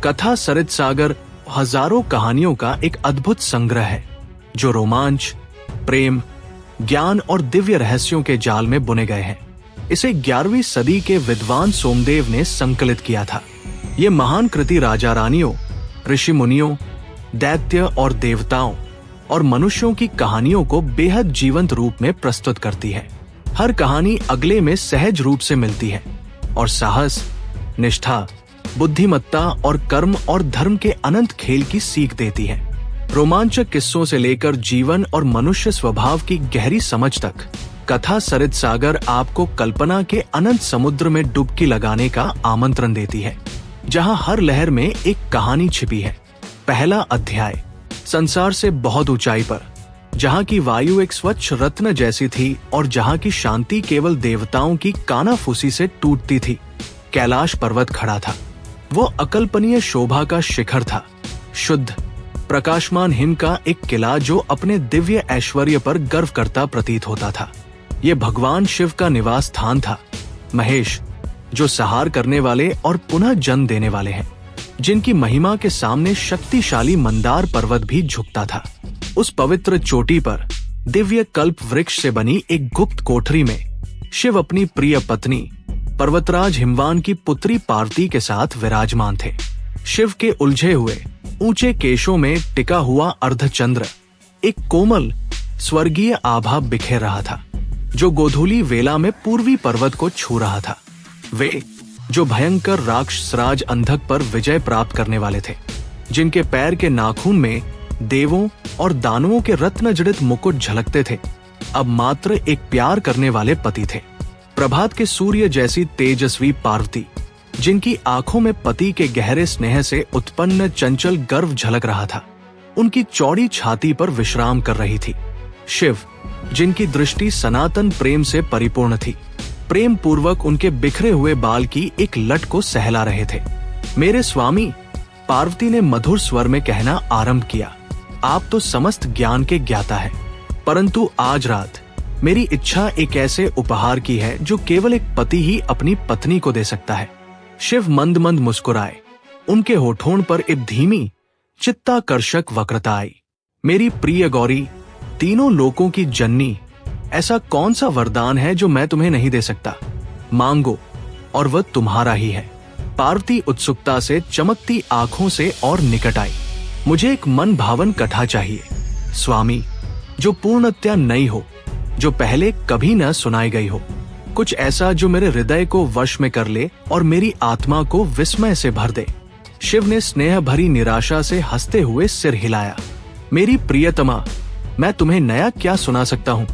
कथा सरित सागर हजारों कहानियों का एक अद्भुत संग्रह है जो रोमांच, प्रेम, ज्ञान और दिव्य रहस्यों के जाल में बुने गए हैं। इसे 11वीं सदी के विद्वान सोमदेव ने संकलित किया था। ये महान कृति राजा रानियों, ऋषि मुनियों, दैत्य और देवताओं और मनुष्यों की कहानियों को बेहद जीवंत रूप में प्रस्तुत करती है। हर कहानी अगले में सहज रूप से मिलती है और साहस, निष्ठा, बुद्धिमत्ता और कर्म और धर्म के अनंत खेल की सीख देती है। रोमांचक किस्सों से लेकर जीवन और मनुष्य स्वभाव की गहरी समझ तक कथा सरित सागर आपको कल्पना के अनंत समुद्र में डुबकी लगाने का आमंत्रण देती है, जहां हर लहर में एक कहानी छिपी है। पहला अध्याय, संसार से बहुत ऊंचाई पर, जहां की वायु एक स्वच्छ रत्न जैसी थी और जहां की शांति केवल देवताओं की कानाफूसी से टूटती थी, कैलाश पर्वत खड़ा था। वो अकल्पनीय शोभा का शिखर था, शुद्ध प्रकाशमान हिम का एक किला जो अपने दिव्य ऐश्वर्य पर गर्व करता प्रतीत होता था। ये भगवान शिव का निवास स्थान था, महेश, जो संहार करने वाले और पुनः जन्म देने वाले हैं, जिनकी महिमा के सामने शक्तिशाली मंदार पर्वत भी झुकता था। उस पवित्र चोटी पर दिव्य कल्प वृक्ष से बनी एक गुप्त कोठरी में शिव अपनी प्रिय पत्नी पर्वतराज हिमवान की पुत्री पार्वती के साथ विराजमान थे। शिव के उलझे हुए ऊंचे केशों में टिका हुआ अर्धचंद्र एक कोमल स्वर्गीय आभा बिखेर रहा था, जो गोधूली वेला में पूर्वी पर्वत को छू रहा था। वे जो भयंकर राक्षसराज अंधक पर विजय प्राप्त करने वाले थे, जिनके पैर के नाखून में देवों और दानवों के रत्न जड़ित मुकुट झलकते थे, अब मात्र एक प्यार करने वाले पति थे। प्रभात के सूर्य जैसी तेजस्वी पार्वती, जिनकी आंखों में पति के गहरे स्नेह से उत्पन्न चंचल गर्व झलक रहा था, उनकी चौड़ी छाती पर विश्राम कर रही थी। शिव, जिनकी दृष्टि सनातन प्रेम से परिपूर्ण थी, प्रेम पूर्वक उनके बिखरे हुए बाल की एक लट को सहला रहे थे। मेरे स्वामी, पार्वती ने मधुर स्वर में कहना आरंभ किया, आप तो समस्त ज्ञान के ज्ञाता है, परंतु आज रात मेरी इच्छा एक ऐसे उपहार की है जो केवल एक पति ही अपनी पत्नी को दे सकता है। शिव मंद मंद मुस्कुराए, उनके होठों पर एक धीमी चित्ताकर्षक वक्रता आई। मेरी प्रिय गौरी, तीनों लोकों की जननी, ऐसा कौन सा वरदान है जो मैं तुम्हें नहीं दे सकता? मांगो और वह तुम्हारा ही है। पार्वती उत्सुकता से चमकती आंखों से और निकट आई। मुझे एक मन भावन कथा चाहिए स्वामी, जो पूर्णतया नई हो, जो पहले कभी न सुनाई गई हो, कुछ ऐसा जो मेरे हृदय को वश में कर ले और मेरी आत्मा को विस्मय से भर दे। शिव ने स्नेह भरी निराशा से हंसते हुए सिर हिलाया। मेरी प्रियतमा, मैं तुम्हें नया क्या सुना सकता हूँ?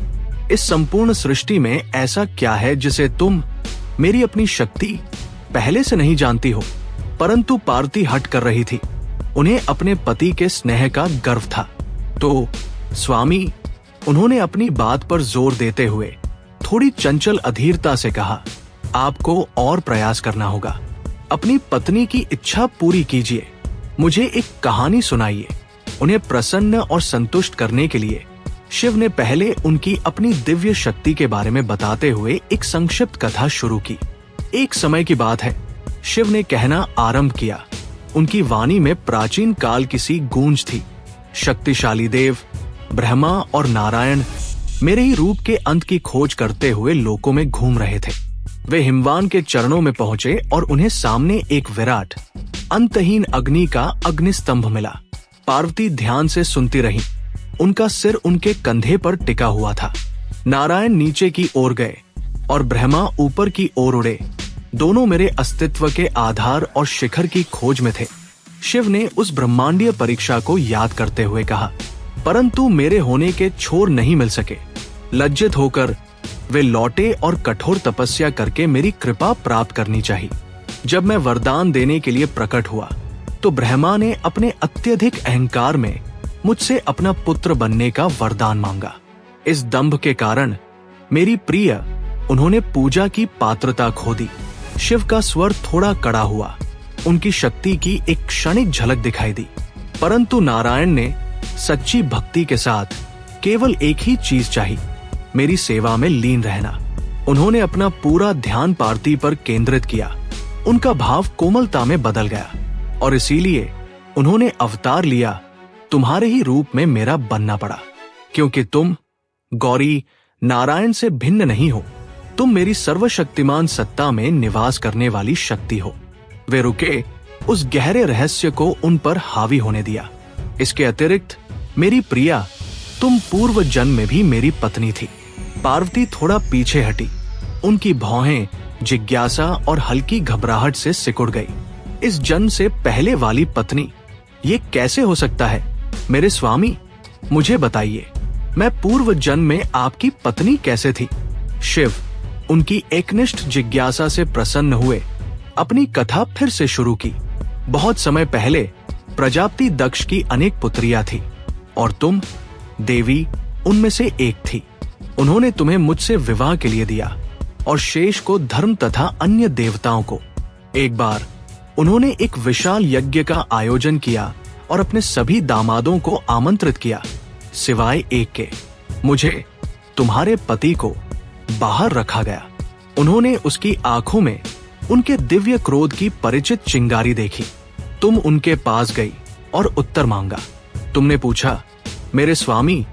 इस संपूर्ण सृष्टि में ऐसा क्या है जिसे तुम, मेरी अपनी शक्ति, पहले से नहीं जानती हो? परंतु पार्वती हट कर रही थी। उन्हें अपने पति के स्नेह का गर्व था। तो स्वामी, उन्होंने अपनी बात पर जोर देते हुए थोड़ी चंचल अधीरता से कहा, आपको और प्रयास करना होगा। अपनी पत्नी की इच्छा पूरी कीजिए, मुझे एक कहानी सुनाइए। उन्हें प्रसन्न और संतुष्ट करने के लिए शिव ने पहले उनकी अपनी दिव्य शक्ति के बारे में बताते हुए एक संक्षिप्त कथा शुरू की। एक समय की बात है, शिव ने कहना आरंभ किया। उनकी वाणी में प्राचीन काल की सी गूंज थी। शक्तिशाली देव ब्रह्मा और नारायण मेरे ही रूप के अंत की खोज करते हुए लोकों में घूम रहे थे। वे हिमवान के चरणों में पहुंचे और उन्हें सामने एक विराट अंतहीन अग्नि का अग्निस्तंभ मिला। पार्वती ध्यान से सुनती रही। उनका सिर उनके कंधे पर टिका हुआ था। नारायण नीचे की ओर गए और ब्रह्मा ऊपर की ओर उड़े। दोनों मेरे अस्तित्व के आधार और शिखर की खोज में थे। शिव ने उस ब्रह्मांडीय परीक्षा को याद करते हुए कहा, परंतु मेरे होने के छोर नहीं मिल सके। लज्जित होकर वे लौटे और कठोर तपस्या करके मेरी कृपा प्राप्त करनी चाहिए। जब मैं वरदान देने के लिए प्रकट हुआ तो ब्रह्मा ने अपने अत्यधिक अहंकार में मुझसे अपना पुत्र बनने का वरदान मांगा। इस दंभ के कारण मेरी प्रिय, उन्होंने पूजा की पात्रता खो दी। शिव का स्वर थोड़ा कड़ा हुआ। उनकी शक्ति की एक क्षणिक झलक दिखाई दी, परंतु नारायण ने सच्ची भक्ति के साथ केवल एक ही चीज चाहिए, मेरी सेवा में लीन रहना। उन्होंने अपना पूरा ध्यान पार्वती पर केंद्रित किया। उनका भाव कोमलता में बदल गया और इसीलिए उन्होंने अवतार लिया। तुम्हारे ही रूप में मेरा बनना पड़ा, क्योंकि तुम गौरी नारायण से भिन्न नहीं हो। तुम मेरी सर्वशक्तिमान सत्ता में निवास करने वाली शक्ति हो। वे रुके, उस गहरे रहस्य को उन पर हावी होने दिया। इसके अतिरिक्त मेरी प्रिया, तुम पूर्व जन्म में भी मेरी पत्नी थी। पार्वती थोड़ा पीछे हटी। उनकी भौहें जिज्ञासा और हल्की घबराहट से सिकुड़ गई। इस जन्म से पहले वाली पत्नी, ये कैसे हो सकता है? मेरे स्वामी, मुझे बताइए, मैं पूर्व जन्म में आपकी पत्नी कैसे थी? शिव उनकी एकनिष्ठ जिज्ञासा से प्रसन्न हुए अपनी कथा फिर से शुरू की। बहुत समय पहले प्रजापति दक्ष की अनेक पुत्रियां थी और तुम देवी उनमें से एक थी। उन्होंने तुम्हें मुझसे विवाह के लिए दिया और शेष को धर्म तथा अन्य देवताओं को। एक बार उन्होंने एक विशाल यज्ञ का आयोजन किया और अपने सभी दामादों को आमंत्रित किया, सिवाय एक के। मुझे, तुम्हारे पति को, बाहर रखा गया। उन्होंने उसकी आंखों में उनके दिव्य क्रोध की परिचित चिंगारी देखी। तुम उनके पास गई और उत्तर मांगा। तुमने पूछा, मेरे स्वामी,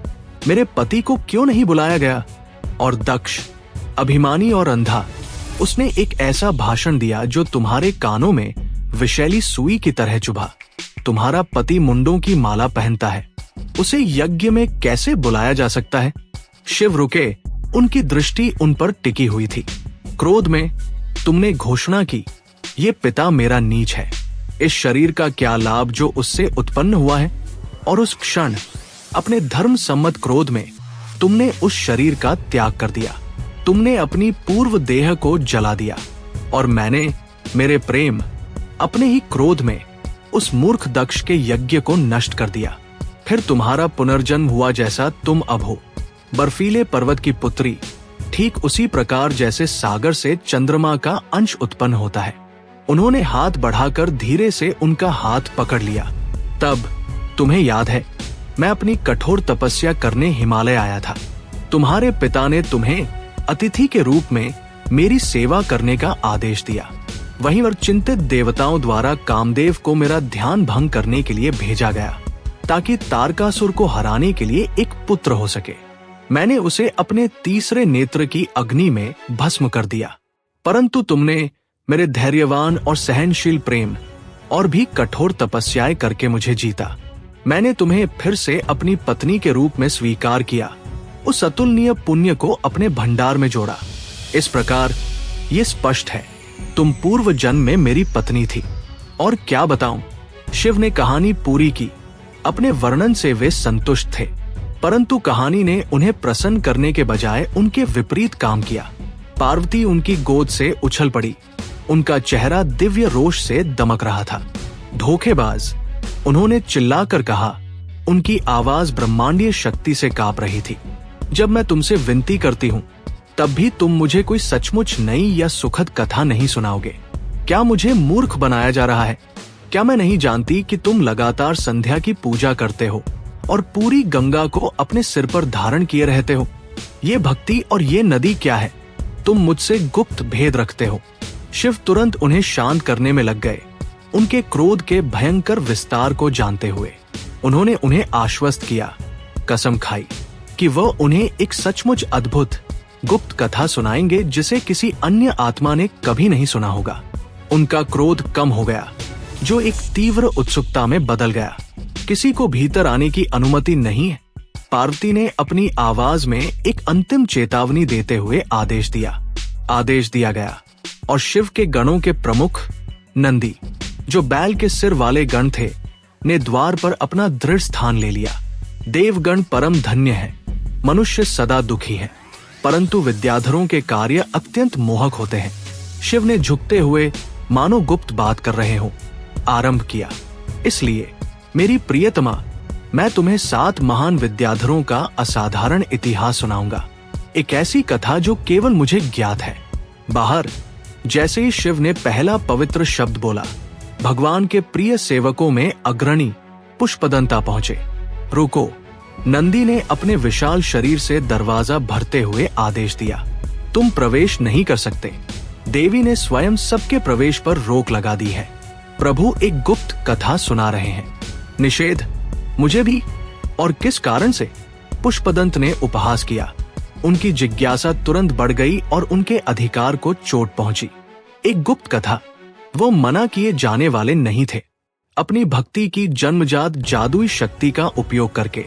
मेरे पति को क्यों नहीं बुलाया गया? और दक्ष, अभिमानी और अंधा, उसने एक ऐसा भाषण दिया जो तुम्हारे कानों में विषैली सुई की तरह चुभा। तुम्हारा पति मुंडों की माला पहनता है, उसे यज्ञ में कैसे बुलाया जा सकता है? शिव रुके, उनकी दृष्टि उन पर टिकी हुई थी। क्रोध में तुमने घोषणा की, ये पिता मेरा नीच है। इस शरीर का क्या लाभ जो उससे उत्पन्न हुआ है? और उस क्षण अपने धर्म सम्मत क्रोध में तुमने उस शरीर का त्याग कर दिया। तुमने अपनी पूर्व देह को जला दिया और मैंने, मेरे प्रेम, अपने ही क्रोध में उस मूर्ख दक्ष के यज्ञ को नष्ट कर दिया। फिर तुम्हारा पुनर्जन्म हुआ जैसा तुम अब हो, बर्फीले पर्वत की पुत्री, ठीक उसी प्रकार जैसे सागर से चंद्रमा का अंश उत्पन्न होता है। उन्होंने हाथ बढ़ाकर धीरे से उनका हाथ पकड़ लिया। तब तुम्हें याद है, मैं अपनी कठोर तपस्या करने हिमालय आया था। तुम्हारे पिता ने तुम्हें अतिथि के रूप में मेरी सेवा करने का आदेश दिया। वहीं पर चिंतित देवताओं द्वारा कामदेव को मेरा ध्यान भंग करने के लिए भेजा गया, ताकि तारकासुर को हराने के लिए एक पुत्र हो सके। मैंने उसे अपने तीसरे नेत्र की अग्नि में भस्म कर दिया, परंतु तुमने मेरे धैर्यवान और सहनशील प्रेम और भी कठोर तपस्याएं करके मुझे जीता। मैंने तुम्हें फिर से अपनी पत्नी के रूप में स्वीकार किया, उस अतुलनीय पुण्य को अपने भंडार में जोड़ा। इस प्रकार ये स्पष्ट है, तुम पूर्व जन्म में मेरी पत्नी थी। और क्या बताऊं, शिव ने कहानी पूरी की। अपने वर्णन से वे संतुष्ट थे, परंतु कहानी ने उन्हें प्रसन्न करने के बजाय उनके विपरीत काम किया। पार्वती उनकी गोद से उछल पड़ी। उनका चेहरा दिव्य रोष से दमक रहा था। धोखेबाज, उन्होंने चिल्लाकर कहा। उनकी आवाज ब्रह्मांडीय शक्ति से कांप रही थी। जब मैं तुमसे विनती करती हूँ, तब भी तुम मुझे कोई सचमुच नई या सुखद कथा नहीं सुनाओगे। क्या मुझे मूर्ख बनाया जा रहा है? क्या मैं नहीं जानती कि तुम लगातार संध्या की पूजा करते हो और पूरी गंगा को अपने सिर पर धारण किए रहते हो? ये भक्ति और ये नदी क्या है? तुम मुझसे गुप्त भेद रखते हो। शिव तुरंत उन्हें शांत करने में लग गए, उनके क्रोध के भयंकर विस्तार को जानते हुए। उन्होंने उन्हें आश्वस्त किया, कसम खाई कि वह उन्हें एक सचमुच अद्भुत गुप्त कथा सुनाएंगे जिसे किसी अन्य आत्मा ने कभी नहीं सुना होगा। उनका क्रोध कम हो गया, जो एक तीव्र उत्सुकता में बदल गया। किसी को भीतर आने की अनुमति नहीं है। पार्वती ने अपनी आवाज में एक अंतिम चेतावनी देते हुए आदेश दिया गया और शिव के गणों के प्रमुख नंदी, जो बैल के सिर वाले गण थे, ने द्वार पर अपना दृढ़ स्थान ले लिया। देवगण परम धन्य है, मनुष्य सदा दुखी है, परंतु विद्याधरों के कार्य अत्यंत मोहक होते हैं। शिव ने झुकते हुए मानो गुप्त बात कर रहे हो आरंभ किया। इसलिए मेरी प्रियतमा, मैं तुम्हें 7 महान विद्याधरों का असाधारण इतिहास सुनाऊंगा। एक ऐसी कथा जो केवल मुझे ज्ञात है। बाहर जैसे ही शिव ने पहला पवित्र शब्द बोला, भगवान के प्रिय सेवकों में अग्रणी पुष्पदंता पहुंचे। रुको, नंदी ने अपने विशाल शरीर से दरवाजा भरते हुए आदेश दिया, तुम प्रवेश नहीं कर सकते। देवी ने स्वयं सबके प्रवेश पर रोक लगा दी है। प्रभु एक गुप्त कथा सुना रहे हैं। निषेध, मुझे भी? और किस कारण से? पुष्पदंत ने उपहास किया। उनकी जिज्ञासा तुरंत बढ़ गई और उनके अधिकार को चोट पहुंची। एक गुप्त कथा? वो मना किए जाने वाले नहीं थे। अपनी भक्ति की जन्मजात जादुई शक्ति का उपयोग करके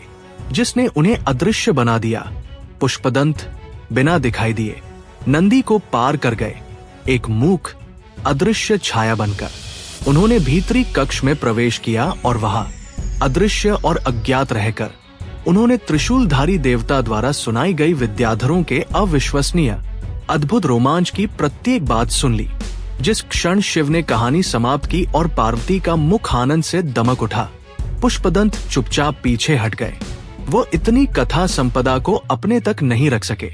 जिसने उन्हें अदृश्य बना दिया, पुष्पदंत बिना दिखाई दिए नंदी को पार कर गए। एक मूक अदृश्य छाया बनकर उन्होंने भीतरी कक्ष में प्रवेश किया और वहां अदृश्य और अज्ञात रहकर उन्होंने त्रिशूलधारी देवता द्वारा सुनाई गई विद्याधरों के अविश्वसनीय अद्भुत रोमांच की प्रत्येक बात सुन ली। जिस क्षण शिव ने कहानी समाप्त की और पार्वती का मुख आनंद से दमक उठा, पुष्पदंत चुपचाप पीछे हट गए। वो इतनी कथा संपदा को अपने तक नहीं रख सके।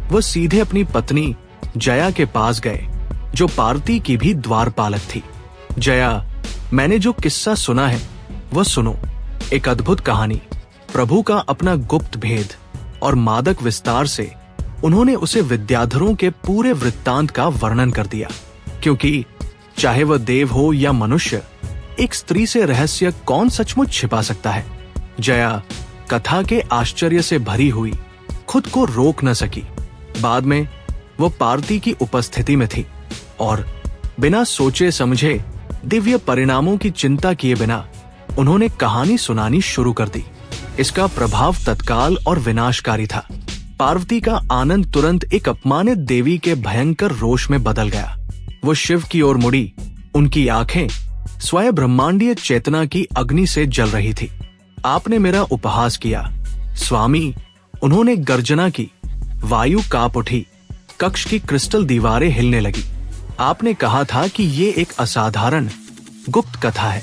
वो सीधे अपनी पत्नी जया के पास गए, जो पार्वती की भी द्वारपालक थी। जया, मैंने जो किस्सा सुना है वो सुनो। एक अद्भुत कहानी, प्रभु का अपना गुप्त भेद और मादक विस्तार से उन्होंने उसे विद्याधरों के पूरे वृत्तांत का वर्णन कर दिया। क्योंकि चाहे वह देव हो या मनुष्य, एक स्त्री से रहस्य कौन सचमुच छिपा सकता है? जया कथा के आश्चर्य से भरी हुई खुद को रोक न सकी। बाद में वो पार्वती की उपस्थिति में थी और बिना सोचे समझे दिव्य परिणामों की चिंता किए बिना उन्होंने कहानी सुनानी शुरू कर दी। इसका प्रभाव तत्काल और विनाशकारी था। पार्वती का आनंद तुरंत एक अपमानित देवी के भयंकर रोष में बदल गया। वो शिव की ओर मुड़ी। उनकी आंखें स्वयं ब्रह्मांडीय चेतना की अग्नि से जल रही थी। आपने मेरा उपहास किया स्वामी, उन्होंने गर्जना की। वायु कांप उठी, कक्ष की क्रिस्टल दीवारें हिलने लगी। आपने कहा था कि ये एक असाधारण गुप्त कथा है,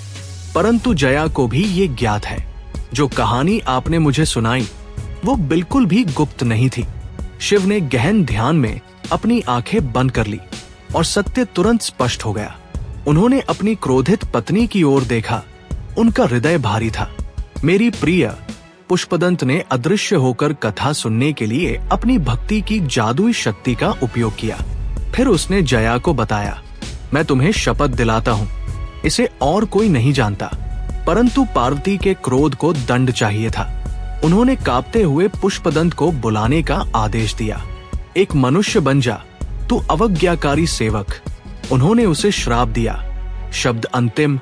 परंतु जया को भी ये ज्ञात है। जो कहानी आपने मुझे सुनाई वो बिल्कुल भी गुप्त नहीं थी। शिव ने गहन ध्यान में अपनी आंखें बंद कर ली और सत्य तुरंत स्पष्ट हो गया। उन्होंने अपनी क्रोधित पत्नी की ओर देखा। उनका हृदय भारी था। मेरी प्रिय, पुष्पदंत ने अदृश्य होकर कथा सुनने के लिए अपनी भक्ति की जादुई शक्ति का उपयोग किया। फिर उसने जया को बताया, मैं तुम्हें शपथ दिलाता हूँ, इसे और कोई नहीं जानता, परंतु पार्वती के क्रोध को दंड चाहिए था। उन्होंने कांपते हुए पुष्पदंत को बुलाने का आदेश दिया। एक मनुष्य बन जा, तू अवज्ञाकारी सेवक। उन्होंने उसे श्राप दिया। शब्द अंतिम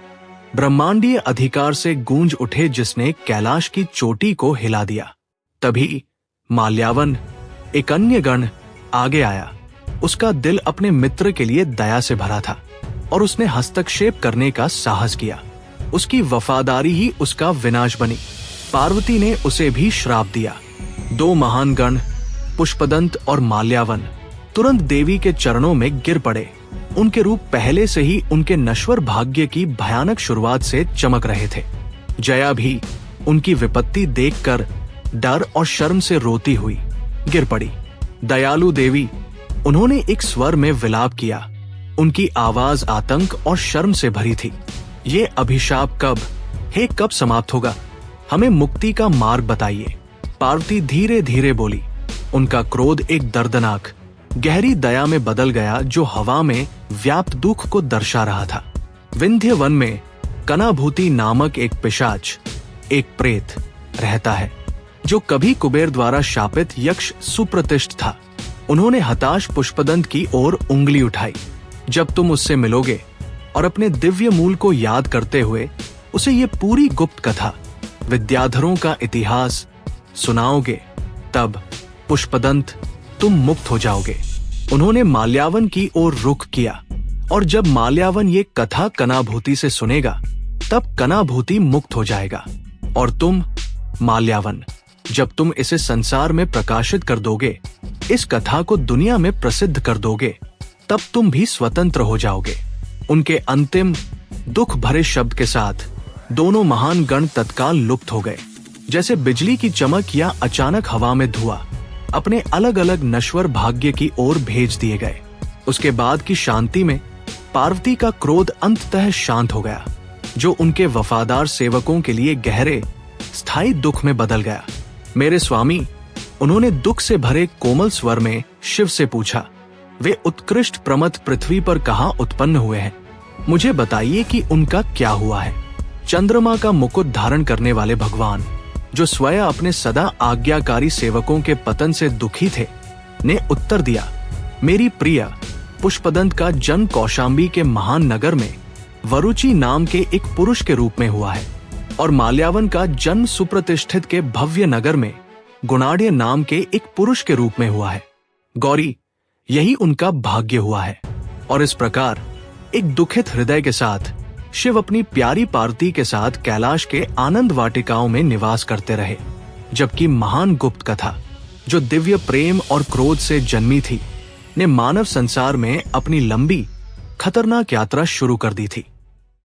ब्रह्मांडीय अधिकार से गूंज उठे, जिसने कैलाश की चोटी को हिला दिया। तभी माल्यावन, एक अन्य गण, आगे आया। उसका दिल अपने मित्र के लिए दया से भरा था और उसने हस्तक्षेप करने का साहस किया। उसकी वफादारी ही उसका विनाश बनी। पार्वती ने उसे भी श्राप दिया। दो महान गण, पुष्पदंत और माल्यावन, तुरंत देवी के चरणों में गिर पड़े। उनके रूप पहले से ही उनके नश्वर भाग्य की भयानक शुरुआत से चमक रहे थे। जया भी उनकी विपत्ति देखकर डर और शर्म से रोती हुई गिर पड़ी। दयालु देवी, उन्होंने एक स्वर में विलाप किया। उनकी आवाज आतंक और शर्म से भरी थी। ये अभिशाप कब समाप्त होगा? हमें मुक्ति का मार्ग बताइए। पार्वती धीरे धीरे बोली। उनका क्रोध एक दर्दनाक गहरी दया में बदल गया, जो हवा में व्याप्त दुख को दर्शा रहा था। विंध्य वन में कनाभूति नामक एक पिशाच, एक प्रेत रहता है, जो कभी कुबेर द्वारा शापित यक्ष सुप्रतिष्ठ था। उन्होंने हताश पुष्पदंत की ओर उंगली उठाई। जब तुम उससे मिलोगे और अपने दिव्य मूल को याद करते हुए उसे ये पूरी गुप्त कथा, विद्याधरों का इतिहास सुनाओगे, तब पुष्पदंत तुम मुक्त हो जाओगे। उन्होंने माल्यावन की ओर रुख किया, और जब माल्यावन ये कथा कनाभूति से सुनेगा, तब कनाभूति मुक्त हो जाएगा। और तुम माल्यावन, जब तुम इसे संसार में प्रकाशित कर दोगे, इस कथा को दुनिया में प्रसिद्ध कर दोगे, तब तुम भी स्वतंत्र हो जाओगे। उनके अंतिम दुख भरे शब्द के साथ दोनों महान गण तत्काल लुप्त हो गए। जैसे बिजली की चमक या अचानक हवा में धुआं, अपने अलग अलग नश्वर भाग्य की ओर भेज दिए गए। उसके बाद की शांति में पार्वती का क्रोध अंततः शांत हो गया, जो उनके वफादार सेवकों के लिए गहरे स्थायी दुख में बदल गया। मेरे स्वामी, उन्होंने दुख से भरे कोमल स्वर में शिव से पूछा, वे उत्कृष्ट प्रमथ पृथ्वी पर कहाँ उत्पन्न हुए हैं? मुझे बताइए कि उनका क्या हुआ है। चंद्रमा का मुकुट धारण करने वाले भगवान, जो स्वयं अपने सदा आज्ञाकारी सेवकों के पतन से दुखी थे, ने उत्तर दिया, मेरी प्रिय, पुष्पदंत का जन्म कौशाम्बी के महान नगर में वरुचि नाम के एक पुरुष के रूप में हुआ है और माल्यावन का जन्म सुप्रतिष्ठित के भव्य नगर में गुणाढ़ नाम के एक पुरुष के रूप में हुआ है। गौरी, यही उनका भाग्य हुआ है। और इस प्रकार एक दुखित हृदय के साथ शिव अपनी प्यारी पार्वती के साथ कैलाश के आनंद वाटिकाओं में निवास करते रहे, जबकि महान गुप्त कथा, जो दिव्य प्रेम और क्रोध से जन्मी थी, ने मानव संसार में अपनी लंबी खतरनाक यात्रा शुरू कर दी थी।